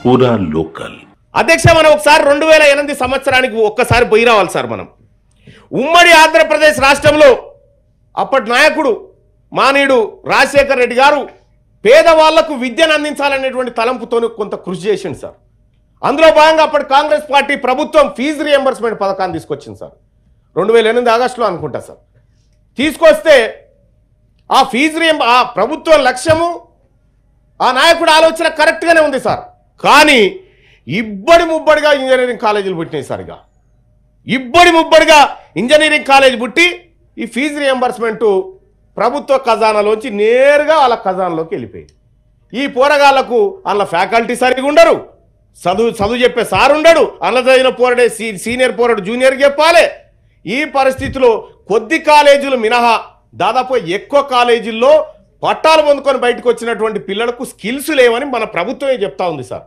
పూరా లోకల్. అధ్యక్ష, మనం ఒకసారి 2008 సంవత్సరానికి ఒక్కసారి పోయి రావాలి సార్. మనం ఉమ్మడి ఆంధ్రప్రదేశ్ రాష్ట్రంలో అప్పటి నాయకుడు మానీయుడు రాజశేఖర్ రెడ్డి గారు పేదవాళ్లకు విద్యను అందించాలనేటువంటి తలంపుతో కొంత కృషి చేసింది సార్. అందులో భాగంగా అప్పటి కాంగ్రెస్ పార్టీ ప్రభుత్వం ఫీజు రియంబర్స్మెంట్ పథకాన్ని తీసుకొచ్చింది సార్. 2008 ఆగస్టులో అనుకుంటా సార్. తీసుకొస్తే ఆ ఫీజు ఆ ప్రభుత్వ లక్ష్యము ఆ నాయకుడు ఆలోచన కరెక్ట్గానే ఉంది సార్. కానీ ఇబ్బడి ముబ్బడిగా ఇంజనీరింగ్ కాలేజీలు పుట్టినాయి సార్. ఇక ఇబ్బడి ముబ్బడిగా ఇంజనీరింగ్ కాలేజీ పుట్టి ఈ ఫీజు రియంబర్స్మెంటు ప్రభుత్వ ఖజానాలోంచి నేరుగా వాళ్ళ ఖజానాలోకి వెళ్ళిపోయింది. ఈ పోరగాళ్లకు అందులో ఫ్యాకల్టీ సరిగా ఉండరు, చదువు చెప్పే సార్ ఉండడు, అందులో చదివిన పోరడే సీనియర్ పోరడు జూనియర్కి చెప్పాలి. ఈ పరిస్థితిలో కొద్ది కాలేజీలు మినహా దాదాపు ఎక్కువ కాలేజీల్లో పట్టాలు పొందుకొని బయటకు వచ్చినటువంటి పిల్లలకు స్కిల్స్ లేవని మన ప్రభుత్వమే చెప్తా ఉంది సార్.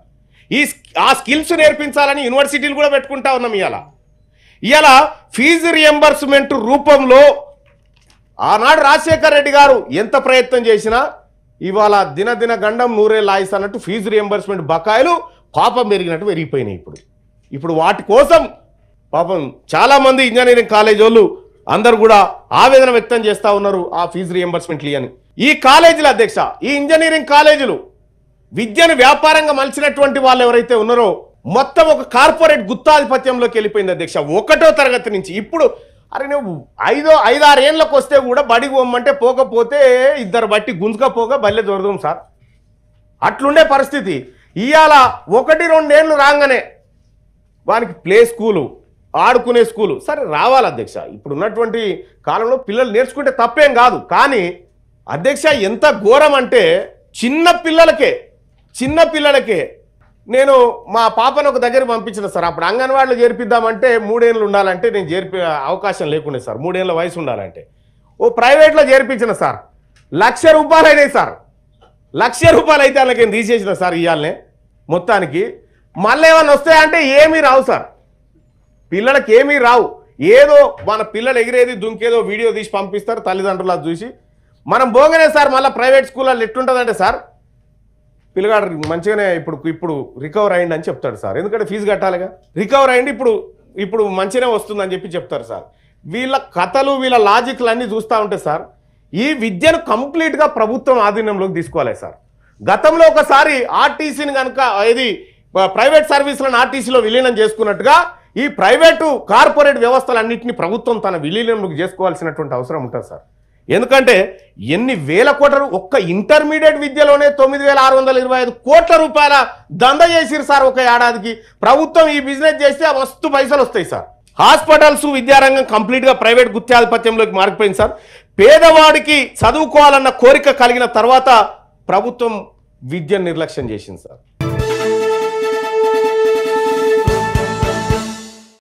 ఆ స్కిల్స్ నేర్పించాలని యూనివర్సిటీలు కూడా పెట్టుకుంటా ఉన్నాం. ఇవాళ ఫీజు రియంబర్స్మెంట్ రూపంలో ఆనాడు రాజశేఖర్ రెడ్డి గారు ఎంత ప్రయత్నం చేసినా ఇవాళ దినదిన గండం నూరే లాయిస్ అన్నట్టు ఫీజు రియంబర్స్మెంట్ బకాయిలు పాపం పెరిగినట్టు పెరిగిపోయినాయి. ఇప్పుడు వాటి కోసం పాపం చాలామంది ఇంజనీరింగ్ కాలేజ్ వాళ్ళు అందరూ కూడా ఆవేదన వ్యక్తం చేస్తూ ఉన్నారు ఆ ఫీజు రియంబర్స్మెంట్లు అని. ఈ కాలేజీల అధ్యక్ష, ఈ ఇంజనీరింగ్ కాలేజీలు విద్యను వ్యాపారంగా మలిచినటువంటి వాళ్ళు ఎవరైతే ఉన్నారో మొత్తం ఒక కార్పొరేట్ గుత్తాధిపత్యంలోకి వెళ్ళిపోయింది అధ్యక్ష. 1వ తరగతి నుంచి ఇప్పుడు అరే నువ్వు 5-6 ఏళ్ళకి వస్తే కూడా బడికి పోమంటే పోకపోతే ఇద్దరు బట్టి గుంజుకపోగా బల్లె దొరదం సార్. అట్లుండే పరిస్థితి. ఇవాళ 1-2 ఏళ్ళు రాగానే వానికి ప్లే స్కూలు, ఆడుకునే స్కూలు సరే రావాలి అధ్యక్ష. ఇప్పుడు ఉన్నటువంటి కాలంలో పిల్లలు నేర్చుకుంటే తప్పేం కాదు. కానీ అధ్యక్ష ఎంత ఘోరం అంటే చిన్న పిల్లలకే నేను మా పాపను ఒక దగ్గర పంపించిన సార్. అప్పుడు అంగన్వాడీలో చేర్పిద్దామంటే 3 ఏళ్ళు ఉండాలంటే నేను చేర్పే అవకాశం లేకుండే సార్. 3 ఏళ్ళ వయసు ఉండాలంటే ఓ ప్రైవేట్లో చేర్పించిన సార్. ₹1,00,000 అయినాయి సార్. ₹1,00,000 అయితే అలాగే తీసేసిన సార్. ఇవాళనే మొత్తానికి మళ్ళీ ఏమన్నా వస్తాయంటే ఏమీ రావు సార్. పిల్లలకి ఏమీ రావు. ఏదో మన పిల్లలు ఎగిరేది దుంకేదో వీడియో తీసి పంపిస్తారు తల్లిదండ్రులు అది చూసి. మనం పోగానే సార్ మళ్ళీ ప్రైవేట్ స్కూల్లో ఎట్లుంటుందంటే సార్ పిల్లగాడు మంచిగానే ఇప్పుడు రికవర్ అయ్యింది అని చెప్తాడు సార్. ఎందుకంటే ఫీజు కట్టాలిగా. రికవర్ అయ్యింది ఇప్పుడు మంచిగానే వస్తుందని చెప్పి చెప్తారు సార్. వీళ్ళ కథలు వీళ్ళ లాజిక్లు అన్నీ చూస్తూ ఉంటే సార్ ఈ విద్యను కంప్లీట్గా ప్రభుత్వం ఆధీనంలోకి తీసుకోవాలి సార్. గతంలో ఒకసారి ఆర్టీసీని కనుక ఇది ప్రైవేట్ సర్వీసులను ఆర్టీసీలో విలీనం చేసుకున్నట్టుగా ఈ ప్రైవేటు కార్పొరేట్ వ్యవస్థలన్నింటినీ ప్రభుత్వం తన విలీనంలోకి చేసుకోవాల్సినటువంటి అవసరం ఉంటుంది సార్. ఎందుకంటే ఎన్ని వేల కోట్ల ఒక్క ఇంటర్మీడియట్ విద్యలోనే 9,625 కోట్ల రూపాయల దంద చేసిరు సార్ ఒక ఏడాదికి. ప్రభుత్వం ఈ బిజినెస్ చేస్తే మస్తు పైసలు వస్తాయి సార్. హాస్పిటల్స్ విద్యారంగం కంప్లీట్గా ప్రైవేట్ గుత్తాధిపత్యంలోకి మారిపోయింది సార్. పేదవాడికి చదువుకోవాలన్న కోరిక కలిగిన తర్వాత ప్రభుత్వం విద్యను నిర్లక్ష్యం చేసింది సార్.